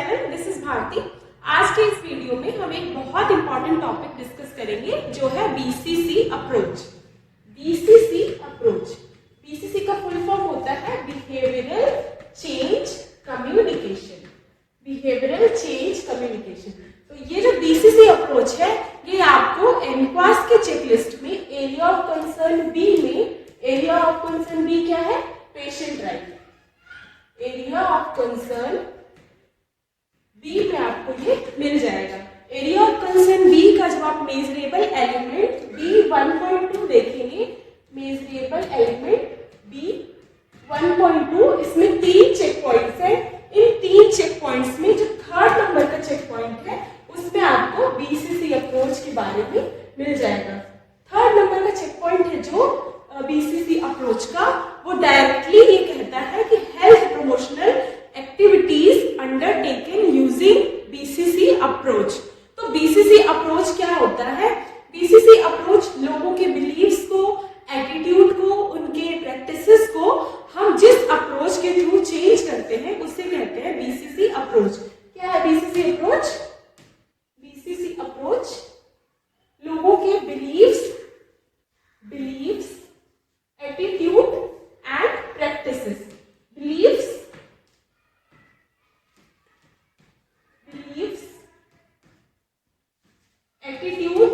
Channel, this is Bharti. आज के इस वीडियो में हम एक बहुत इंपॉर्टेंट टॉपिक डिस्कस करेंगे जो है BCC approach. BCC approach, BCC का फुल फॉर्म होता है behavioural change communication. Behavioural change communication. तो ये जो बीसीसी अप्रोच है ये आपको एनक्वास के चेकलिस्ट में एरिया ऑफ कंसर्न बी में, एरिया ऑफ कंसर्न बी क्या है? Patient right. Area of concern B में आपको ये मिल जाएगा। एरिया ऑफ कंसर्न बी का जब आप मेजरेबल एलिमेंट बी 1.2 देखेंगे, मेजरेबल एलिमेंट बी 1.2, इसमें 3 चेक पॉइंट्स है। इन 3 चेक पॉइंट्स में जो थर्ड नंबर का चेक पॉइंट है उसमें आपको बीसीसी अप्रोच के बारे में मिल जाएगा। थर्ड नंबर का चेक पॉइंट है जो बीसीसी अप्रोच का, वो डायरेक्टली ये कहता है कि health promotional activities undertaken using BCC approach. तो बीसीसी अप्रोच क्या होता है? बीसीसी अप्रोच लोगों के बिलीव्स को, एटीट्यूड को, उनके प्रैक्टिसेस को हम जिस अप्रोच के थ्रू चेंज करते हैं उसे कहते हैं बीसीसी अप्रोच। क्या है बीसीसी अप्रोच? बीसीसी अप्रोच लोगों के believes, attitude and practices. Believes, attitude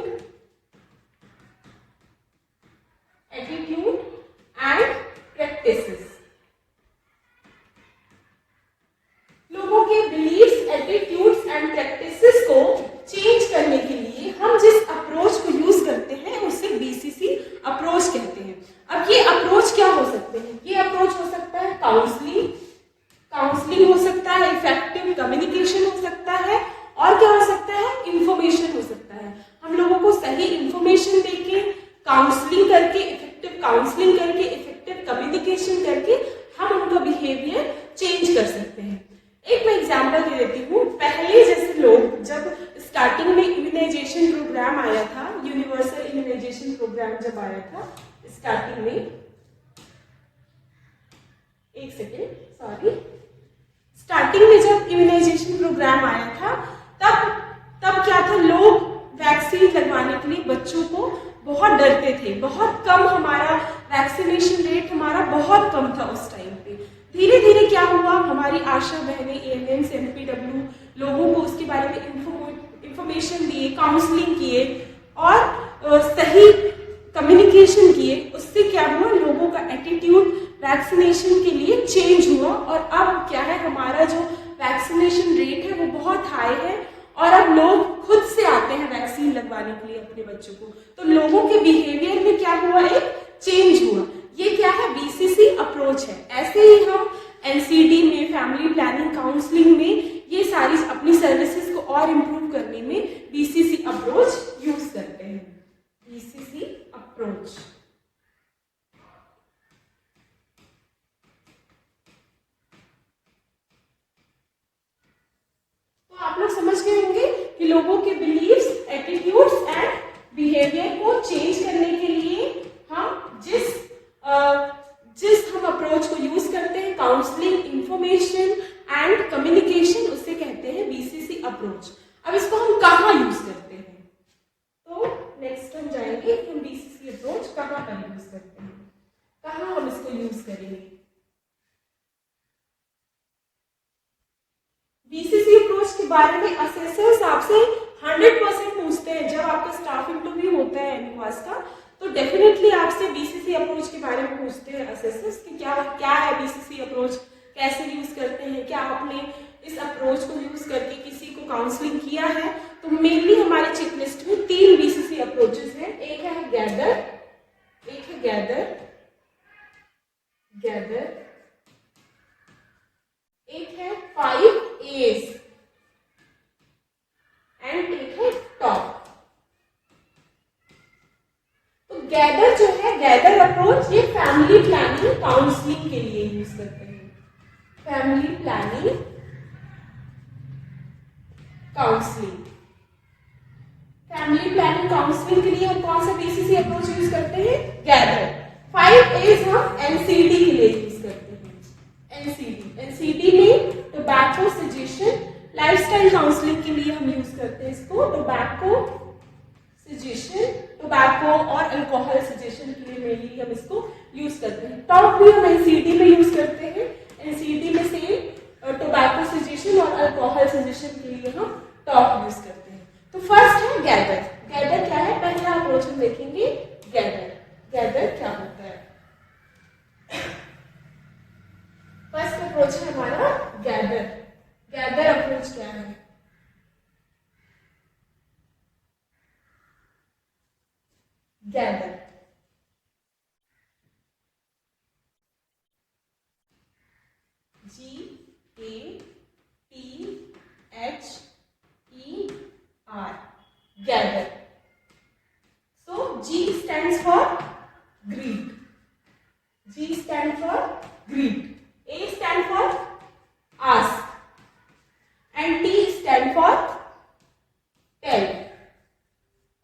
and practices. लोगों के बिलीव्स, एटीट्यूड्स एंड प्रैक्टिसेस को चेंज करने के लिए हम जिस अप्रोच को यूज करते हैं उसे बीसीसी अप्रोच कहते हैं। अब ये अप्रोच क्या हो सकते हैं? ये अप्रोच हो सकता है काउंसलिंग हो सकता है, इफेक्टिव कम्युनिकेशन हो सकता है, और क्या हो सकता है? इंफॉर्मेशन हो सकता है। हम लोगों को सही इंफॉर्मेशन देके, काउंसलिंग करके, इफेक्टिव काउंसलिंग करके, इफेक्टिव कम्युनिकेशन करके हम उनका बिहेवियर चेंज कर सकते हैं। एक मैं एग्जांपल दे देती हूँ। पहले जैसे लोग जब स्टार्टिंग में इम्यूनाइजेशन प्रोग्राम आया था, यूनिवर्सल इम्यूनाइजेशन प्रोग्राम जब आया था स्टार्टिंग में, एक सेकेंड, सॉरी, स्टार्टिंग में जब इम्यूनाइजेशन प्रोग्राम आया था तब क्या था, लोग वैक्सीन लगवाने के लिए बच्चों को बहुत डरते थे। बहुत कम हमारा वैक्सीनेशन रेट हमारा बहुत कम था उस टाइम पे। धीरे धीरे क्या हुआ, हमारी आशा बहनें, एएनएम्स, एमपीडब्ल्यू लोगों को उसके बारे में इंफॉर्मेशन दिए, काउंसलिंग किए और सही कम्युनिकेशन किए। उससे क्या हुआ, लोगों का एटीट्यूड वैक्सीनेशन के लिए चेंज हुआ और अब क्या है, हमारा जो वैक्सीनेशन रेट है वो बहुत हाई है और अब लोग खुद से आते हैं वैक्सीन लगवाने के लिए अपने बच्चों को। तो लोगों के बिहेवियर में क्या हुआ, एक चेंज हुआ। ये क्या है? बीसीसी अप्रोच है। ऐसे ही हम एनसीडी में, फैमिली प्लानिंग काउंसलिंग में ये सारी अपनी सर्विसेज को और इम्प्रूव करने में बीसीसी अप्रोच यूज करते हैं। BCC approach. तो आप लोग समझ गए होंगे कि लोगों के बिलीव्स, एटीट्यूड्स एंड बिहेवियर को चेंज करने के लिए हम जिस हम अप्रोच को यूज करते हैं, काउंसलिंग, इंफॉर्मेशन एंड कम्युनिकेशन, उसे कहते हैं बीसीसी अप्रोच। अब इसको हम कहाँ यूज करते हैं? तो नेक्स्ट हम जाएंगे कि हम बीसीसी अप्रोच कहाँ पर यूज करते हैं, कहाँ हम इसको यूज करेंगे। बीसीसी अप्रोच के बारे में असेसर्स आपसे 100% पूछते हैं। जब आपका स्टाफ इंटरव्यू होता है एनक्वास का तो डेफिनेटली आपसे बीसीसी अप्रोच के बारे में पूछते हैं असेसर्स कि क्या है बीसीसी अप्रोच, कैसे यूज करते हैं, क्या आपने इस अप्रोच को यूज करके किसी को काउंसलिंग किया है। तो मेनली हमारे चेकलिस्ट में 3 बीसीसी अप्रोचेस हैं। एक है गैदर, एक है 5 A's एंड एक है टॉप। तो गैदर जो है, गैदर अप्रोच, ये फैमिली प्लानिंग काउंसलिंग के लिए यूज करते हैं। Family planning counselling, family planning counselling के लिए हम कौन सा बीसीसी अप्रोच यूज करते हैं? गैदर। 5 A's हम एनसीडी के लिए यूज करते हैं। एनसीडी में टोबैको सजेशन, लाइफस्टाइल काउंसलिंग के लिए हम यूज करते हैं इसको। टोबैको सजेशन, टोबैको और अल्कोहल सजेशन के लिए मेनली हम इसको यूज करते हैं। टॉक भी हम एनसीडी में यूज करते हैं। एनसीडी में सेम टोबैको सजेशन और अल्कोहल सजेशन के लिए हम टॉक यूज करते हैं। तो फर्स्ट है गैदर। गैदर क्या है, पहला अप्रोच हम देखेंगे गैदर। गैदर क्या होता है? फर्स्ट अप्रोच है हमारा गैदर। गैदर अप्रोच क्या है? Gather GATHER, gather. So G stands for greet. G stands for greet. A stands for ask, and T stands for tell.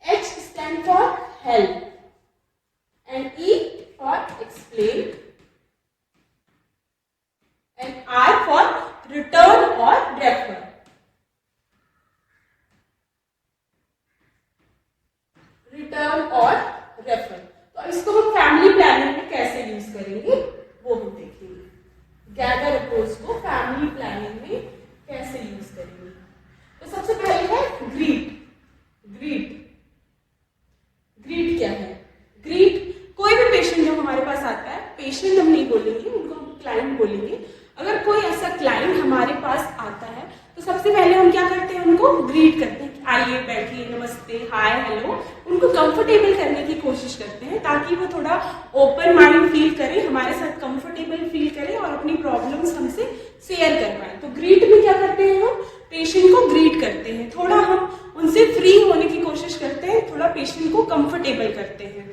H stands for help, and E for explain, and R for return or refer. Return और refer. तो इसको हम family planning में कैसे use करेंगे वो हम देखेंगे। गैदर अप्रोच को फैमिली प्लानिंग में कैसे यूज करेंगे। तो सबसे पहले है ग्रीट। ग्रीट, ग्रीट क्या है? ग्रीट कोई भी पेशेंट जब हमारे पास आता है, पेशेंट हम नहीं बोलेंगे, उनको हम क्लाइंट बोलेंगे। अगर कोई ऐसा क्लाइंट हमारे पास आता है तो सबसे पहले हम क्या करते हैं, उनको ग्रीट करते हैं। आइए, बैठिए, नमस्ते, हाय, हेलो, उनको कंफर्टेबल करने की कोशिश करते हैं ताकि वो थोड़ा ओपन माइंड फील करे, हमारे साथ कंफर्टेबल फील करे और अपनी प्रॉब्लम्स हमसे शेयर कर पाए। तो ग्रीट में क्या करते हैं, हम पेशेंट को ग्रीट करते हैं, थोड़ा हम उनसे फ्री होने की कोशिश करते हैं, थोड़ा पेशेंट को कंफर्टेबल करते हैं।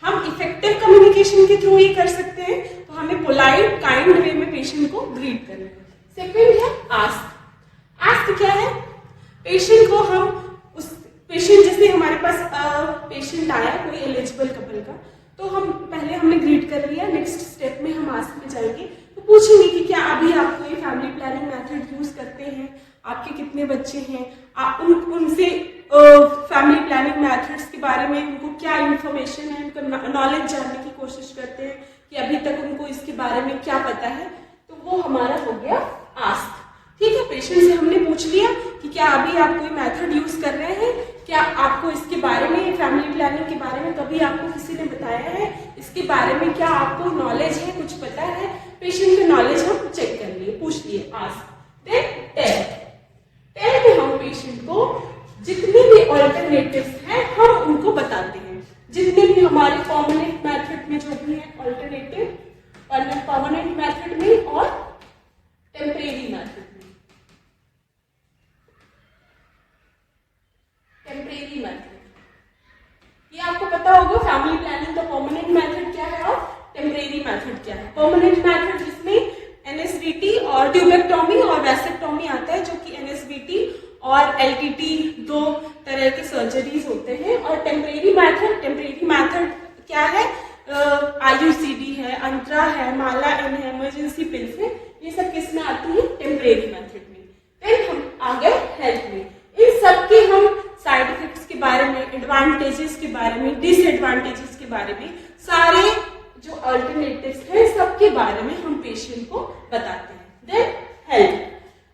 हम इफेक्टिव कम्युनिकेशन के थ्रू ये कर सकते हैं, तो हमें पोलाइट काइंड वे में पेशेंट को ग्रीट करना है। सेकंड है आस्क। आस्क क्या है? पेशेंट को हम उस पेशेंट, जैसे हमारे पास पेशेंट आया कोई एलिजिबल कपल का, तो हम पहले हमने ग्रीट कर लिया, नेक्स्ट स्टेप में हम आस्क में जाएंगे तो पूछेंगे कि क्या अभी आप कोई फैमिली प्लानिंग मेथड यूज करते हैं, आपके कितने बच्चे हैं, आप उनसे फैमिली प्लानिंग मेथड्स के बारे में उनको क्या इंफॉर्मेशन है, उनका नॉलेज जानने की कोशिश करते हैं कि अभी तक उनको इसके बारे में क्या पता है। तो वो हमारा हो गया आस्क। ठीक है, पेशेंट से हमने पूछ लिया कि क्या अभी आप कोई मेथड यूज कर रहे हैं, क्या आपको इसके बारे में, फैमिली प्लानिंग के बारे में कभी आपको किसी ने बताया है, इसके बारे में क्या आपको नॉलेज है, कुछ पता है। पेशेंट का नॉलेज हम चेक कर लिए, पूछ लिए, आस्क। Then tell. टेल में हम पेशेंट को जितने भी ऑल्टरनेटिव्स हैं हम उनको बताते हैं, जितने भी हमारे परमानेंट मेथड में जो भी है ऑल्टरनेटिव, परमानेंट मेथड में और टेम्परेरी मेथड में। टेम्परेरी मेथड, ये आपको पता होगा फैमिली प्लानिंग का परमानेंट मेथड क्या है और टेम्परेरी मेथड क्या है। परमानेंट मेथड जिसमें एनएसवीटी और ट्यूबेक्टोमी और वैसेक्टोमी आता है, जो कि एनएसवीटी और एलटीटी दो तरह के सर्जरीज होते हैं। और टेम्परेरी मेथड क्या है? आईयूसीडी है, अंतरा है, माला एन है, इमरजेंसी पिल्स है, ये सब किस में आती है? टेम्परेरी मेथड में। देन हम आ गए हेल्थ में। इन सब के हम साइड इफेक्ट्स के बारे में, एडवांटेजेस के बारे में, डिसएडवांटेजेस के बारे में, सारे जो अल्टरनेटिव्स हैं सबके बारे में हम पेशेंट को बताते हैं। देन हेल्थ,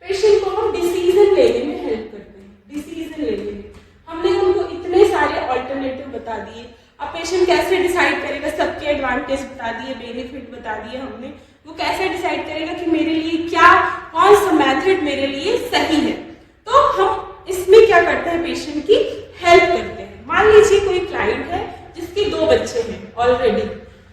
पेशेंट को हम डिसीजन लेने में हेल्प करते हैं। डिसीजन लेने में हमने उनको इतने सारे अल्टरनेटिव बता दिए, अब पेशेंट कैसे डिसाइड करेगा? सबके एडवांटेज बता दिए, बेनिफिट बता दिए हमने, वो कैसे डिसाइड करेगा कि मेरे लिए क्या, कौन सा मेथड मेरे लिए सही है? तो हम इसमें क्या करते हैं, पेशेंट की हेल्प करते हैं। मान लीजिए कोई क्लाइंट है जिसके 2 बच्चे हैं ऑलरेडी,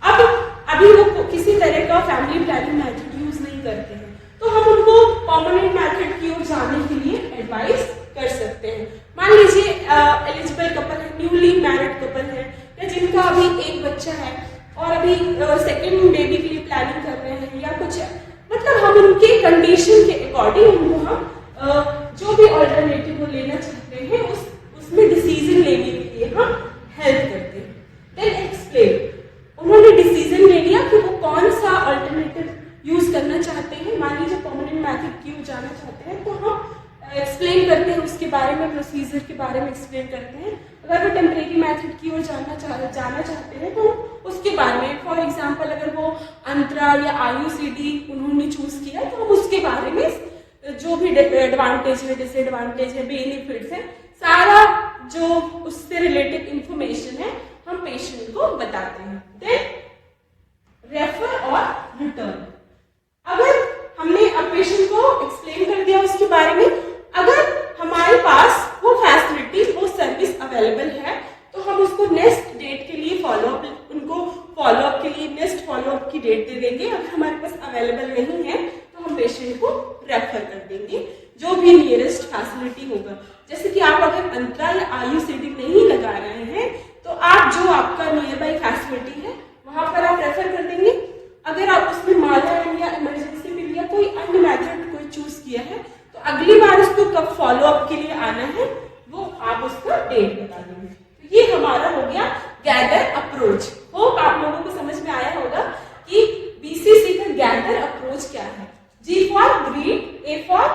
अब अभी वो किसी तरह का फैमिली प्लानिंग मेथड यूज नहीं करते हैं, तो हम उनको परमानेंट मेथड की ओर जाने के लिए एडवाइस कर सकते हैं। मान लीजिए एलिजिबल कपल है, न्यूली मैरिड कपल है, या जिनका अभी 1 बच्चा है और अभी सेकेंड बेबी के लिए प्लानिंग कर रहे हैं या कुछ, मतलब हम उनके कंडीशन के अकॉर्डिंग उनको हम जो भी ऑल्टरनेटिव वो लेना चाहते हैं उसमें डिसीजन लेने के लिए हम हेल्प करते हैं। देन एक्सप्लेन, उन्होंने डिसीजन ले लिया कि वो कौन सा ऑल्टरनेटिव यूज करना चाहते हैं, मान लीजिए परमानेंट मेथड की ओर जाना चाहते हैं, तो हम एक्सप्लेन करते हैं उसके बारे में, प्रोसीजर के बारे में एक्सप्लेन करते हैं। अगर वो टेम्परेरी मेथड की ओर जाना चाहते हैं तो उसके बारे में, फॉर एग्जांपल अगर वो अंतरा या IUCD उन्होंने चूज किया है तो हम उसके बारे में जो भी एडवांटेज है, डिसएडवांटेज है, बेनिफिट्स है, सारा जो उससे रिलेटेड इंफॉर्मेशन है हम पेशेंट को बताते हैं। देन रेफर और रिटर्न। अगर हमने अब पेशेंट को एक्सप्लेन कर दिया उसके बारे में, अगर हमारे पास वो फैसिलिटी, वो सर्विस अवेलेबल है तो हम उसको नेक्स्ट डेट के लिए फॉलोअप के लिए नेक्स्ट फॉलोअप की डेट दे देंगे। अगर हमारे पास अवेलेबल नहीं है तो हम पेशेंट को रेफर कर देंगे जो भी नियरेस्ट फैसिलिटी होगा। जैसे कि आप अगर अंतरा या IUCD नहीं लगा रहे हैं तो आप जो आपका नियर बाई फैसिलिटी है वहां पर आप रेफर कर देंगे। अगर आप उसमें माइनर या इमरजेंसी पिल या कोई अन्य मेथड कोई चूज किया है तो अगली बार उसको कब फॉलोअप के लिए आना है वो आप उसका डेट बता देंगे। तो ये हमारा हो गया गैदर अप्रोच। होप आप लोगों को समझ में आया होगा कि BCC का गैदर अप्रोच क्या है। G for greet, A for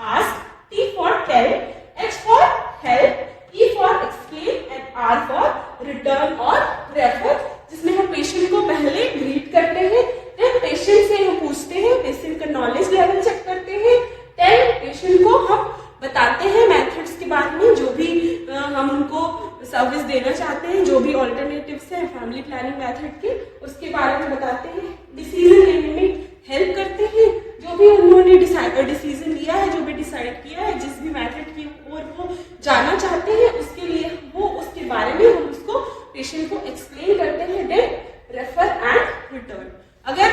ask, T for tell, H for help, E for explain and R for return और रेफर, जिसमें हम पेशेंट को पहले ग्रीट करते हैं, देन पेशेंट से हम पूछते हैं, पेशेंट का नॉलेज लेवल चेक करते हैं, देन पेशेंट को हम बताते हैं मेथड्स के बारे में, जो भी हम उनको सर्विस देना चाहते हैं, जो भी ऑल्टरनेटिव्स हैं फैमिली प्लानिंग मेथड के, उसके बारे में बताते हैं, डिसीजन लेने में हेल्प करते हैं, जो भी उन्होंने डिसीजन लिया है, जो भी डिसाइड किया है, जिस भी मेथड की ओर वो जाना चाहते हैं उसके लिए वो उसके बारे में हम उसको पेशेंट को एक्सप्लेन करते हैं, देन रेफर एंड रिटर्न। अगर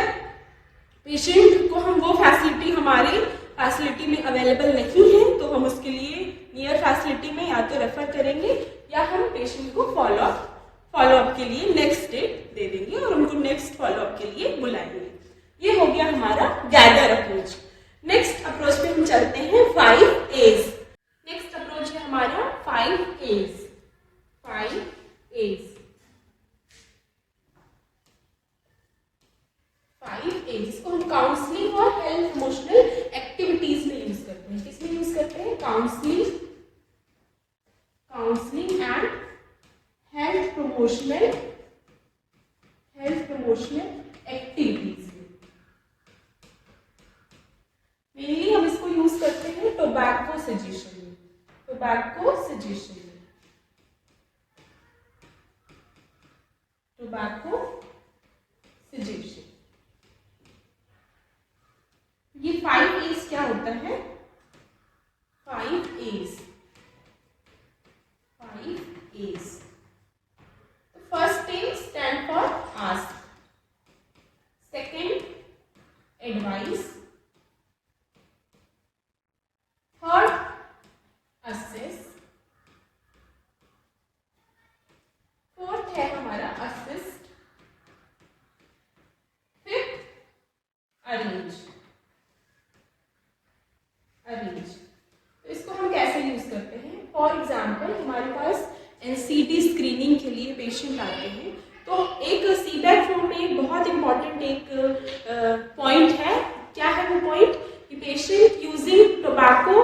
पेशेंट को हम वो फैसिलिटी हमारी फैसिलिटी में अवेलेबल नहीं है तो हम उसके लिए नियर फैसिलिटी में या तो रेफर करेंगे या हम पेशेंट को फॉलोअप के लिए नेक्स्ट डेट दे देंगे और उनको नेक्स्ट फॉलोअप के लिए बुलाएंगे। ये हो गया हमारा गैदर अप्रोच। नेक्स्ट अप्रोच पे हम चलते हैं 5 A's। नेक्स्ट अप्रोच है हमारा 5 A's। 5 A's 5 A's इसको हम काउंसलिंग और हेल्थ इमोशनल एक्टिविटीज में यूज करते हैं। किसमें यूज करते हैं? Counselling and health promotional activities. Mainly हम इसको यूज करते हैं टोबैको सजेशन में। ये 5 A's क्या होता है? 5 A's first A stand for ask, second advice, third assess, fourth है हमारा assist, फिफ्थ arrange। तो इसको हम कैसे यूज करते हैं? फॉर एग्जाम्पल हमारे पास NCD स्क्रीनिंग के लिए पेशेंट आते हैं तो एक CBAC फॉर्म में एक बहुत इंपॉर्टेंट एक पॉइंट है। क्या है वो पॉइंट? कि पेशेंट यूजिंग टोबैको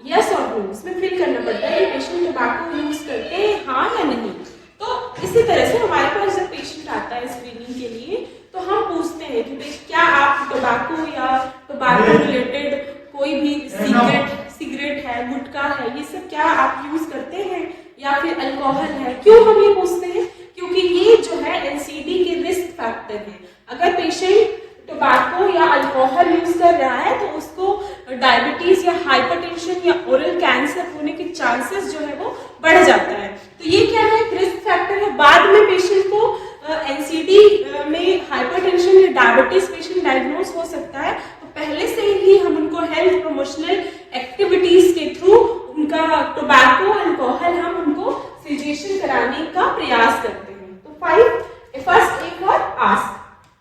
यस और नो, इसमें फिल करना पड़ता है कि पेशेंट टोबैको यूज करते हैं हाँ या नहीं। तो इसी तरह से हमारे पास जब पेशेंट आता है स्क्रीनिंग के लिए तो हम पूछते हैं कि क्या आप टोबैको या टोबैको रिलेटेड कोई भी सिगरेट है, गुटखा है, ये सब क्या आप यूज करते हैं या फिर अल्कोहल है? क्यों हम ये पूछते हैं? क्योंकि ये जो है NCD के रिस्क फैक्टर है। अगर पेशेंट टोबैको या अल्कोहल यूज कर रहा है तो उसको डायबिटीज या हाइपरटेंशन या ओरल कैंसर होने के चांसेस जो है वो बढ़ जाता है। तो ये क्या है? रिस्क फैक्टर है। बाद में पेशेंट को NCD में हाइपरटेंशन या डायबिटीज पेशेंट डायग्नोज हो सकता है, तो पहले से ही हम उनको हेल्थ प्रमोशनल एक्टिविटीज के थ्रू उनका टोबैको अल्कोहल हम उनको सजेशन कराने का प्रयास करते हैं। तो 5 फर्स्ट A फॉर आस्क।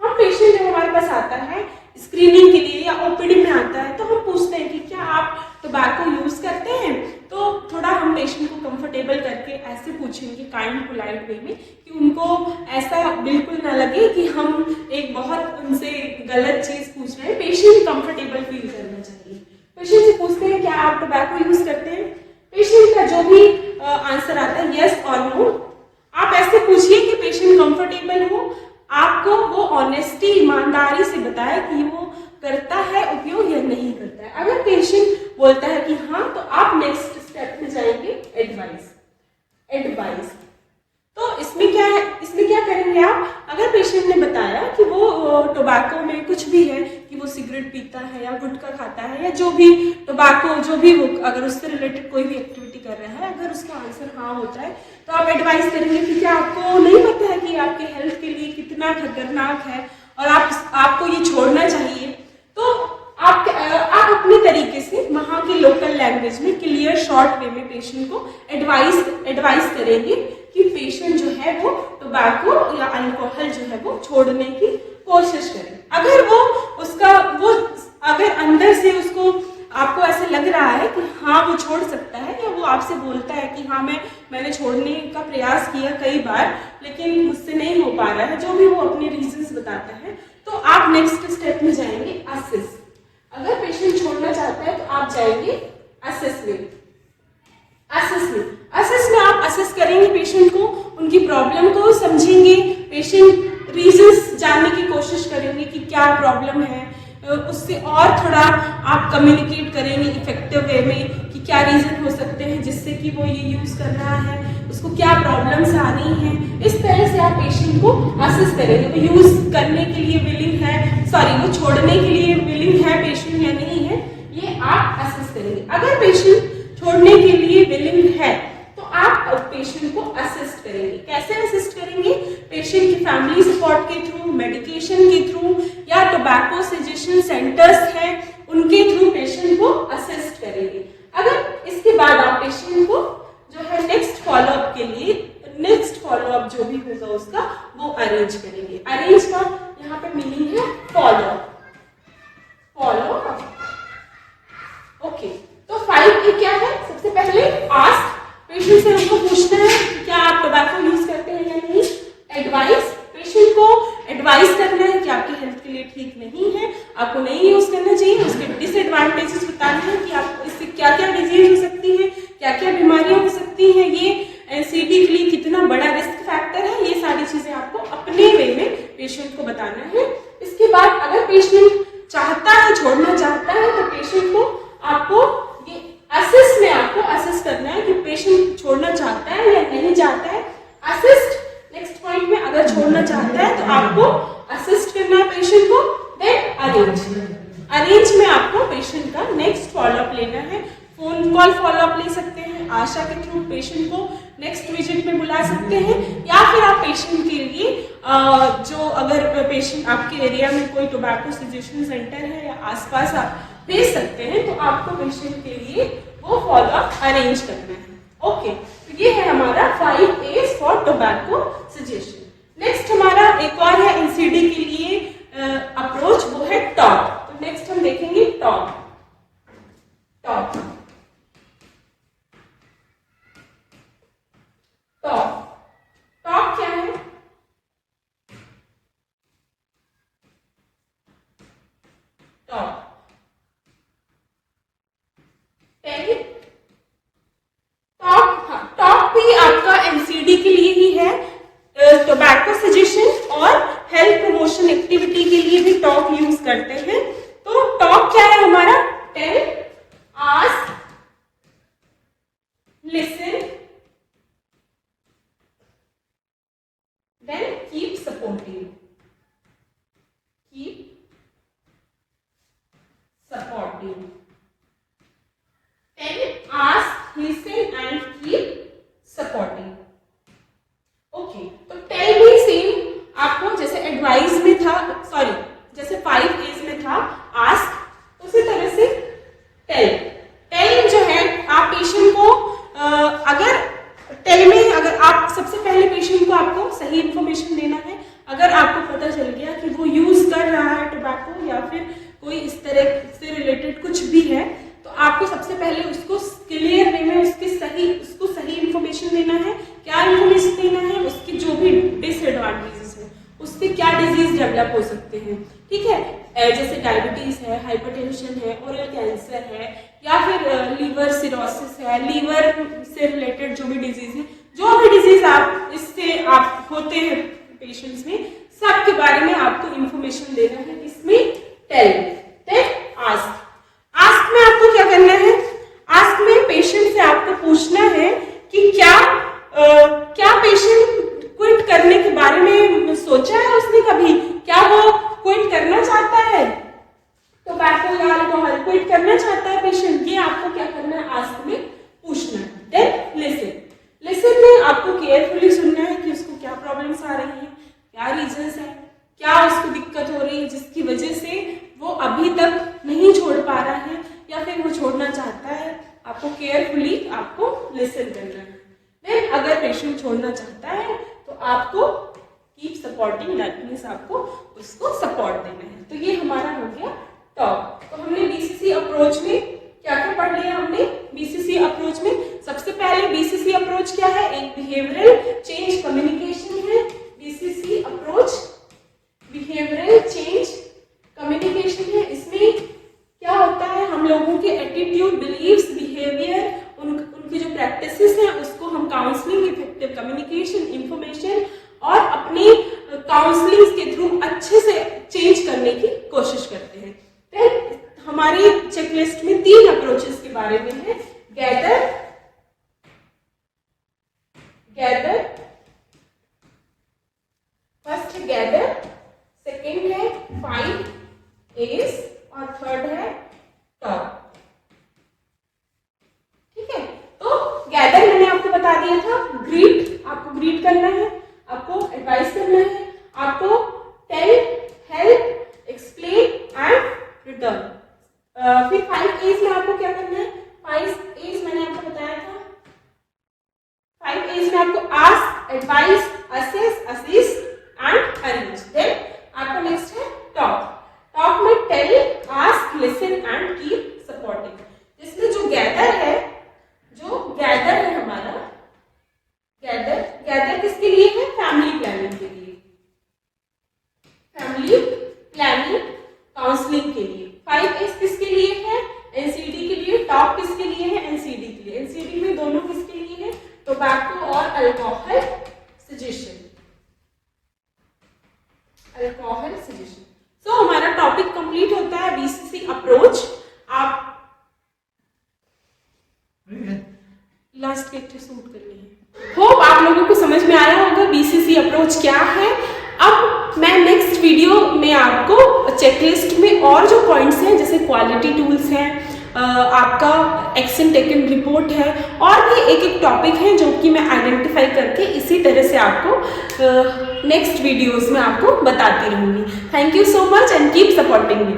हम पेशेंट जब हमारे पास आता है स्क्रीनिंग के लिए या OPD में आता है तो हम पूछते हैं कि क्या आप टोबैको यूज करते हैं? तो थोड़ा हम पेशेंट को कंफर्टेबल करके ऐसे पूछेंगे काइंड पोलाइट वे में कि उनको ऐसा बिल्कुल ना लगे कि हम एक बहुत उनसे गलत चीज पूछ रहे हैं। पेशेंट कंफर्टेबल फील करना चाहिए। पेशेंट से पूछते हैं क्या आप टोबैको यूज करते जो भी आंसर आता है यस और नो, आप ऐसे पूछिए कि पेशेंट कंफर्टेबल हो, आपको वो ऑनेस्टी ईमानदारी से बताए कि वो करता है उपयोग या नहीं करता है। अगर पेशेंट बोलता है कि हाँ, तो आप नेक्स्ट स्टेप में जाएंगे एडवाइस। तो इसमें क्या है, इसमें क्या करेंगे आप, अगर पेशेंट ने बताया कि वो टोबैको में कुछ भी है, कि वो सिगरेट पीता है या गुटखा खाता है या जो भी टोबैको, जो भी वो अगर उससे रिलेटेड कोई भी एक्टिविटी कर रहा है, अगर उसका आंसर हाँ होता है तो आप एडवाइस करेंगे कि क्या आपको नहीं पता है कि आपके हेल्थ के लिए कितना खतरनाक है और आपको ये छोड़ना चाहिए। तो आप अपने तरीके से वहाँ की लोकल लैंग्वेज में क्लियर शॉर्ट वे में पेशेंट को एडवाइस करेंगे कि पेशेंट जो है वो टोबैको या अल्कोहल जो है वो छोड़ने की कोशिश करे। अगर अंदर से उसको आपको ऐसा लग रहा है कि हाँ वो छोड़ सकता है, या वो आपसे बोलता है कि हाँ मैंने छोड़ने का प्रयास किया कई बार लेकिन मुझसे नहीं हो पा रहा है, जो भी वो अपने रीजंस बताता है, तो आप नेक्स्ट स्टेप में जाएंगे असेस। अगर पेशेंट छोड़ना चाहता है तो आप जाएंगे असेस में आप असेस करेंगे पेशेंट को, उनकी प्रॉब्लम को समझेंगे, पेशेंट रीजंस जानने की कोशिश करेंगे कि क्या प्रॉब्लम है, उससे और थोड़ा आप कम्युनिकेट करेंगे इफेक्टिव वे में कि क्या रीजन हो सकते हैं जिससे कि वो ये यूज कर रहा है, उसको क्या प्रॉब्लम्स आ रही हैं। इस तरह से आप पेशेंट को असेस करेंगे, वो यूज करने के लिए विलिंग है, वो छोड़ने के लिए विलिंग है पेशेंट या नहीं है, ये आप असेस करेंगे। अगर पेशेंट छोड़ने के लिए विलिंग है तो आप पेशेंट को असिस्ट करेंगे। कैसे असिस्ट करेंगे? पेशेंट की फैमिली सपोर्ट के थ्रू, मेडिकेशन के थ्रू, या टोबैको सजेशन सेंटर्स हैं उनके थ्रू पेशेंट को असिस्ट करेंगे। अगर इसके बाद आप पेशेंट को जो है नेक्स्ट फॉलोअप के लिए, नेक्स्ट फॉलोअप जो भी होगा उसका वो अरेंज करेंगे। अरेंज का यहाँ पे मीनिंग है फॉलोअप। ओके, तो 5 क्या है? सबसे पहले आस्क, पेशेंट से हमको पूछना है कि क्या आप टोबैको यूज करते हैं या नहीं। एडवाइस, पेशेंट को एडवाइस करना है कि आपकी हेल्थ के लिए ठीक नहीं है, आपको नहीं यूज करना चाहिए, उसके डिसएडवांटेजेस बताने हैं कि आपको इससे क्या क्या डिजीज हो सकती है, क्या क्या बीमारियां हो सकती हैं, ये एनसीडी के लिए कितना बड़ा रिस्क फैक्टर है, ये सारी चीजें आपको अपने वे में पेशेंट को बताना है। इसके बाद अगर पेशेंट चाहता है, छोड़ना चाहता है, तो पेशेंट को आपको ये असिस्ट में आपको असिस्ट करना है कि पेशेंट छोड़ना चाहता है या नहीं चाहता है। असिस्ट नेक्स्ट पॉइंट में, अगर छोड़ना चाहता है तो आपको असिस्ट करना है पेशेंट को। देन अरेंज में आपको पेशेंट का नेक्स्ट फॉलोअप लेना है। फोन कॉल फॉलोअप ले सकते हैं, आशा के थ्रू पेशेंट को नेक्स्ट विजिट में बुला सकते हैं, या फिर आप पेशेंट के लिए जो अगर पेशेंट आपके एरिया में कोई टोबैको सजेशन सेंटर है या आसपास आप भेज सकते हैं, तो आपको पेशेंट के लिए वो फॉलोअप अरेंज करना है। ओके, तो ये है हमारा 5 A's for tobacco suggestion. Next हमारा एक और है एनसीडी के लिए अप्रोच, वो है टॉक। तो नेक्स्ट हम देखेंगे टॉक। टॉक क्या है? टॉक भी आपका एनसीडी के लिए ही है, टोबैको सजेशन और हेल्थ प्रमोशन एक्टिविटी के लिए भी टॉक यूज करते हैं। तो टॉक क्या है हमारा? Tell, ask, listen, then keep supporting. Tell, ask, listen and keep supporting. Okay, तो टेल भी सेम आपको जैसे एडवाइस में था, जैसे 5 A's में था आस्क, उसी तरह से टेल जो है आप पेशेंट को अगर टेल में अगर आप सबसे पहले पेशेंट को आपको सही इंफॉर्मेशन देना है। अगर आपको पता चल गया कि वो यूज कर रहा है टोबैको या फिर कोई इस तरह से रिलेटेड कुछ भी है, तो आपको सबसे पहले उसको क्लियर वे में उसको सही इंफॉर्मेशन देना है। क्या इंफॉर्मेशन देना है? उसकी जो भी डिसएडवांटेजेस है, उससे क्या डिजीज डेवलप हो सकते हैं, ठीक है। जैसे डायबिटीज है, हाइपरटेंशन है, ओरल कैंसर है, या फिर लीवर सिरोसिस है, लीवर से रिलेटेड जो भी डिजीज है, जो भी डिजीज आप इससे आप होते हैं पेशेंट्स में, सबके बारे में आपको इंफॉर्मेशन देना है। इसमें टेल, आस्क में आपको क्या करना है? आस्क में पेशेंट से आपको पूछना है कि क्या पेशेंट क्विट करने के बारे में सोचा है उसने कभी? क्या वो क्विट करना चाहता है? टोबैको या अल्कोहल क्विट करना चाहता है पेशेंट? ये आपको क्या करना है? आस्क में पूछना है। देन लिसन में आपको केयरफुली सुनना है कि उसको क्या प्रॉब्लम्स आ रही हैं, क्या रीजंस है, क्या उसको दिक्कत हो रही है जिसकी वजह से वो अभी तक नहीं छोड़ पा रहा है या फिर वो छोड़ना चाहता है। आपको केयरफुली आपको लिसन करना है। देन अगर पेशेंट छोड़ना चाहता है तो आपको कीप सपोर्टिंग, दैट मींस आपको उसको सपोर्ट देना है। तो ये हमारा हो गया टॉक। तो हमने बीसीसी अप्रोच में क्या क्या पढ़ लिया? हमने बीसीसी अप्रोच में सबसे पहले बीसीसी अप्रोच क्या है? एक बिहेवियरल चेंज कम्युनिकेशन है। BCC approach behavioural change communication है। इसमें क्या होता है? हम लोगों के एटीट्यूड, बिलीव्स, बिहेवियर, उनकी जो प्रैक्टिसेस हैं उसको हम काउंसलिंग, इफेक्टिव कम्युनिकेशन, इंफॉर्मेशन और अपनी काउंसलिंग के थ्रू अच्छे से चेंज करने की कोशिश करते हैं। तो हमारी चेकलिस्ट में 3 अप्रोचेस के बारे में है। गैदर, फर्स्ट है गैदर, सेकेंड है फाइंड, एस, और थर्ड है टॉक। ठीक है, तो गैदर मैंने आपको बता दिया था, ग्रीट, आपको ग्रीट करना है, आपको एडवाइस करना है, आपको tell, help, explain and return. फिर 5 A's में आपको क्या करना है? 5 A's मैंने आपको बताया था। 5 A's में आपको ask, advice, assess, assist and arrange. Then आपका नेक्स्ट है टॉक। टॉक में tell, ask, listen and keep supporting. जिसमें जो गैदर है हमारा, गैदर किसके लिए है? फैमिली प्लानिंग के लिए, फैमिली प्लानिंग काउंसलिंग के लिए। 5 A's किसके लिए है? एनसीडी के लिए। टॉक किसके लिए है? एनसीडी के लिए। एनसीडी में दोनों किसके लिए है? टोबैको और अल्कोहल सजेशन, अल्कोहल सजेशन। सो हमारा टॉपिक कंप्लीट होता है बीसीसी अप्रोच। आप लास्ट के सूट करनी है। होप आप लोगों को समझ में आया होगा बीसीसी अप्रोच क्या है। अब मैं नेक्स्ट वीडियो में आपको चेकलिस्ट में और जो पॉइंट्स हैं, जैसे क्वालिटी टूल्स हैं, आपका एक्शन टेकन रिपोर्ट है, और भी एक टॉपिक है जो कि मैं आइडेंटिफाई करके इसी तरह से आपको नेक्स्ट वीडियोस में आपको बताती रहूंगी। Thank you so much and keep supporting me.